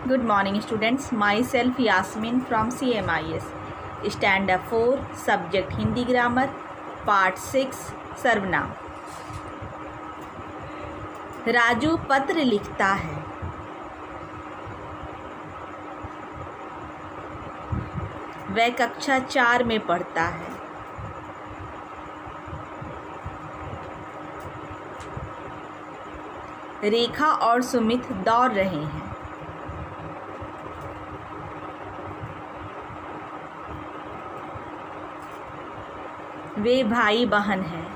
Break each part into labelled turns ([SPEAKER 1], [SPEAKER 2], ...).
[SPEAKER 1] Good morning students, myself Yasmin from CMIS, Standard 4, Subject Hindi Grammar, Part 6, सर्वनाम। राजू पत्र लिखता है। वह कक्षा 4 में पढ़ता है। रेखा और सुमित दौड़ रहे हैं। वे भाई बहन हैं।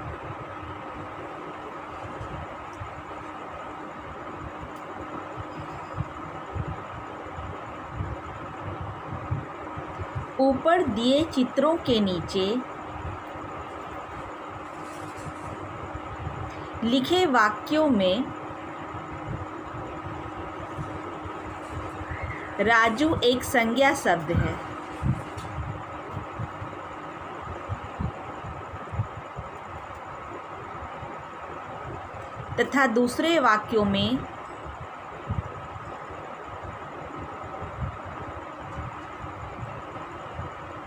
[SPEAKER 1] ऊपर दिए चित्रों के नीचे लिखे वाक्यों में राजू एक संज्ञा शब्द है। तथा दूसरे वाक्यों में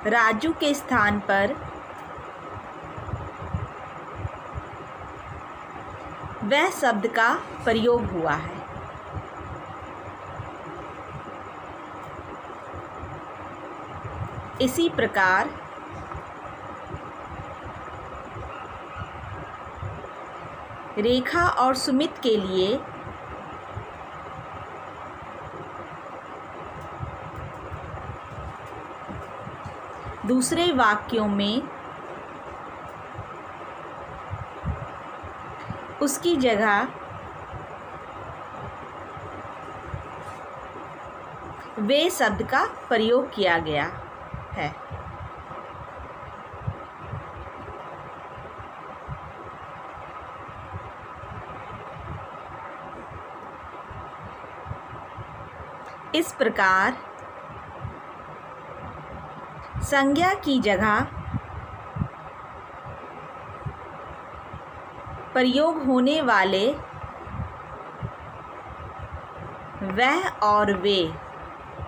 [SPEAKER 1] राजू के स्थान पर वह शब्द का प्रयोग हुआ है। इसी प्रकार रेखा और सुमित के लिए दूसरे वाक्यों में उसकी जगह वे शब्द का प्रयोग किया गया है। इस प्रकार संज्ञा की जगह प्रयोग होने वाले वह और वे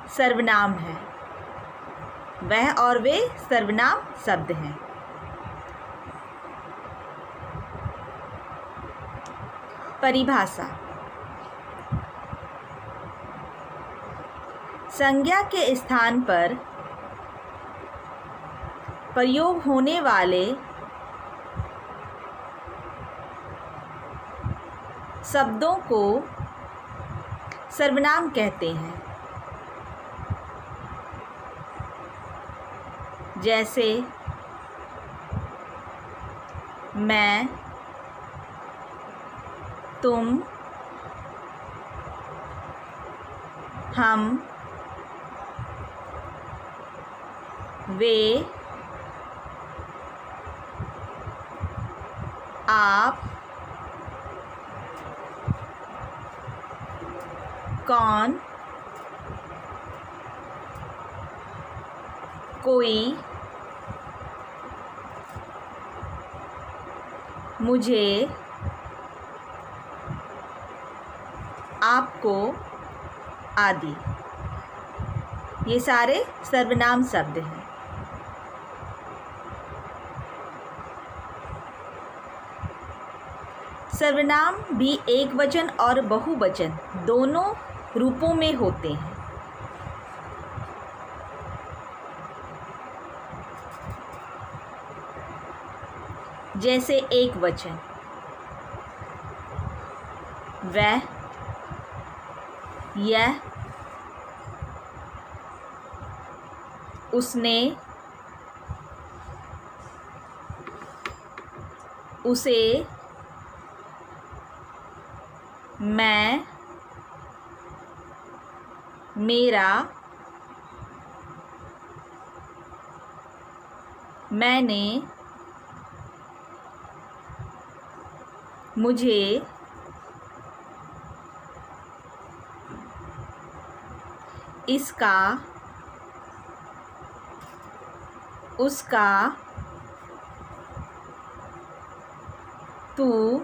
[SPEAKER 1] सर्वनाम है। वह और वे सर्वनाम शब्द हैं। परिभाषा। संज्ञा के स्थान पर प्रयोग होने वाले शब्दों को सर्वनाम कहते हैं। जैसे मैं, तुम, हम, वे, आप, कौन, कोई, मुझे, आपको आदि। ये सारे सर्वनाम शब्द हैं। सर्वनाम भी एकवचन और बहुवचन दोनों रूपों में होते हैं। जैसे एक वचन वह, यह, उसने, उसे, मैं, मेरा, मैंने, मुझे, इसका, उसका, तू,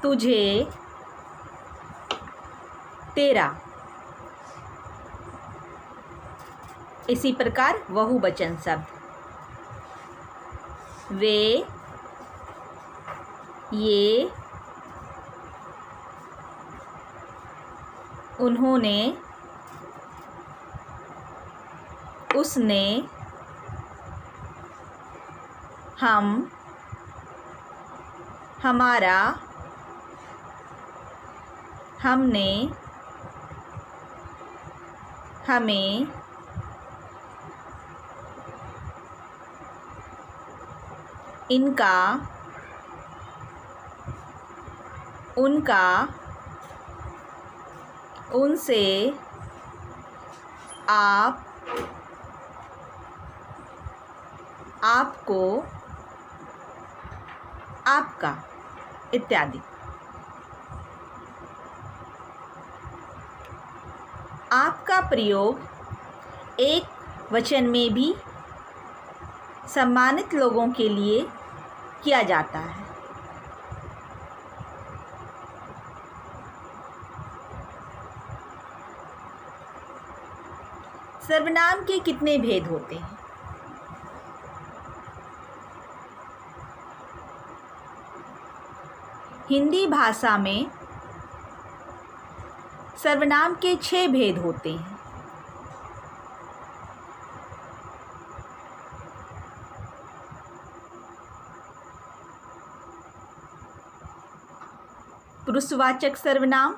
[SPEAKER 1] तुझे, तेरा। इसी प्रकार बहुवचन शब्द वे, ये, उन्होंने, उसने, हम, हमारा, हमने, हमें, इनका, उनका, उनसे, आप, आपको, आपका इत्यादि। आपका प्रयोग एक वचन में भी सम्मानित लोगों के लिए किया जाता है। सर्वनाम के कितने भेद होते हैं? हिंदी भाषा में सर्वनाम के 6 भेद होते हैं। पुरुषवाचक सर्वनाम,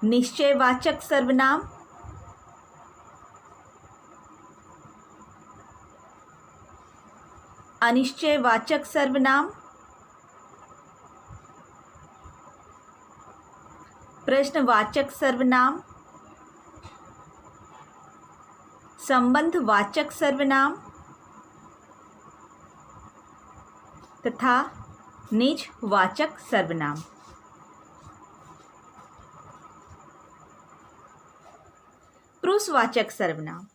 [SPEAKER 1] निश्चयवाचक सर्वनाम, अनिश्चयवाचक सर्वनाम, प्रश्नवाचक सर्वनाम, संबंधवाचक सर्वनाम तथा निजवाचक सर्वनाम। पुरुषवाचक सर्वनाम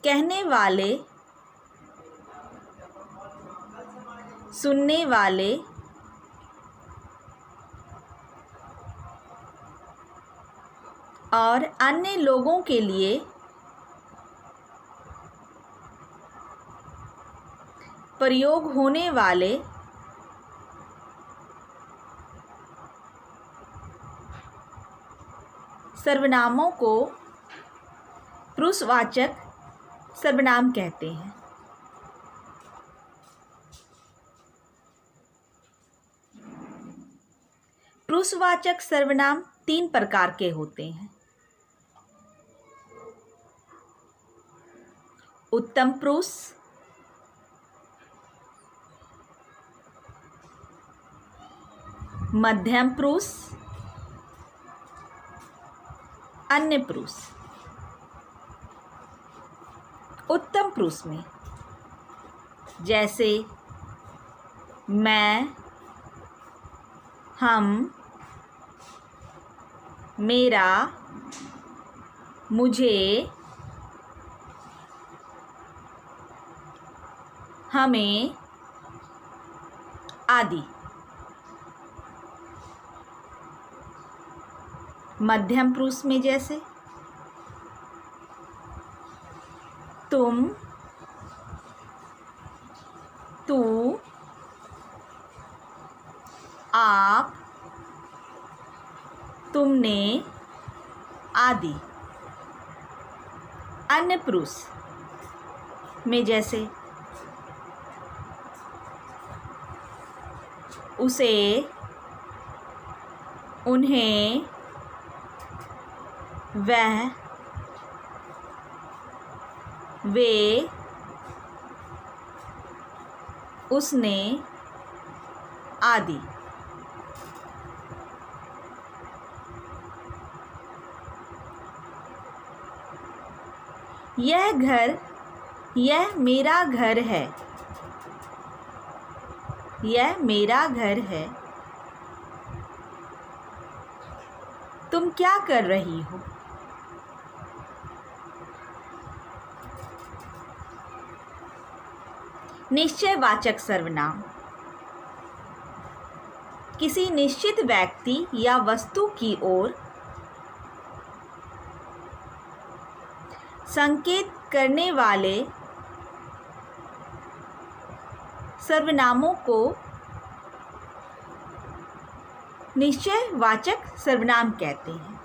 [SPEAKER 1] कहने वाले, सुनने वाले, और अन्य लोगों के लिए प्रयोग होने वाले सर्वनामों को पुरुषवाचक सर्वनाम कहते हैं। पुरुषवाचक सर्वनाम 3 प्रकार के होते हैं। उत्तम पुरुष, मध्यम पुरुष, अन्य पुरुष। उत्तम पुरुष में जैसे मैं, हम, मेरा, मुझे, हमें आदि। मध्यम पुरुष में जैसे तुम, तू, आप, तुमने आदि। अन्य पुरुष में जैसे उसे, उन्हें, वह, वे, उसने आदि। यह घर, यह मेरा घर है, यह मेरा घर है। तुम क्या कर रही हो? निश्चयवाचक सर्वनाम किसी निश्चित व्यक्ति या वस्तु की ओर संकेत करने वाले सर्वनामों को निश्चयवाचक सर्वनाम कहते हैं।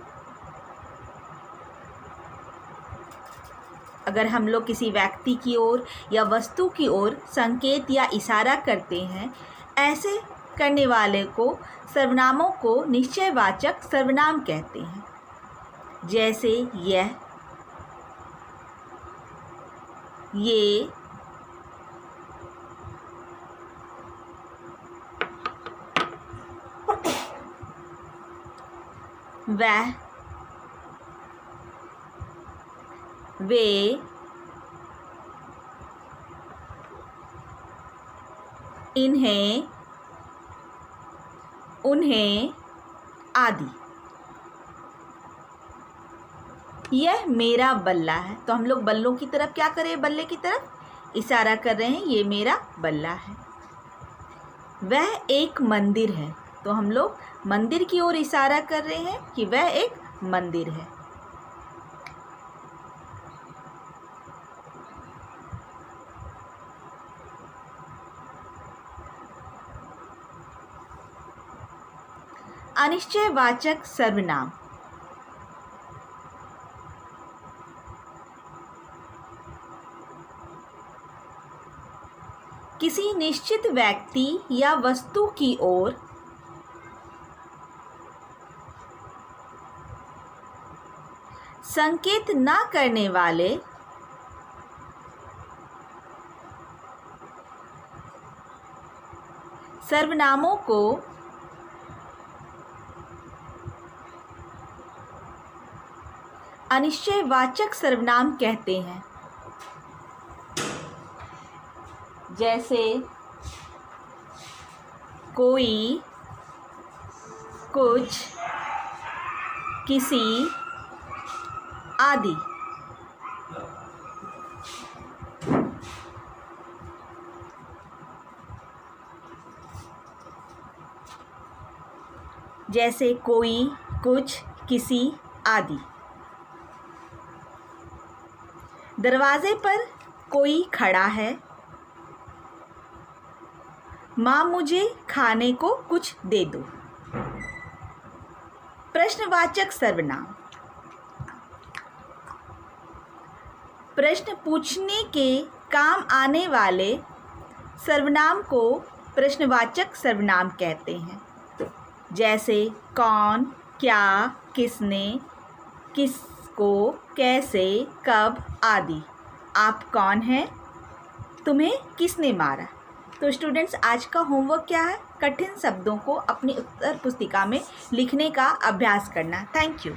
[SPEAKER 1] अगर हम लोग किसी व्यक्ति की ओर या वस्तु की ओर संकेत या इशारा करते हैं, ऐसे करने वाले को सर्वनामों को निश्चयवाचक सर्वनाम कहते हैं। जैसे यह, ये, वह, वे, इन्हें, उन्हें आदि। यह मेरा बल्ला है, तो हम लोग बल्लों की तरफ क्या करें, बल्ले की तरफ इशारा कर रहे हैं, ये मेरा बल्ला है। वह एक मंदिर है, तो हम लोग मंदिर की ओर इशारा कर रहे हैं कि वह एक मंदिर है। अनिश्चयवाचक सर्वनाम किसी निश्चित व्यक्ति या वस्तु की ओर संकेत न करने वाले सर्वनामों को अनिश्चयवाचक सर्वनाम कहते हैं। जैसे कोई, कुछ, किसी आदि। जैसे कोई, कुछ, किसी आदि। दरवाजे पर कोई खड़ा है, माँ मुझे खाने को कुछ दे दो। प्रश्नवाचक सर्वनाम प्रश्न पूछने के काम आने वाले सर्वनाम को प्रश्नवाचक सर्वनाम कहते हैं। जैसे कौन, क्या, किसने, किसको, कैसे, कब आदि। आप कौन हैं? तुम्हें किसने मारा? तो स्टूडेंट्स, आज का होमवर्क क्या है? कठिन शब्दों को अपनी उत्तर पुस्तिका में लिखने का अभ्यास करना। Thank you.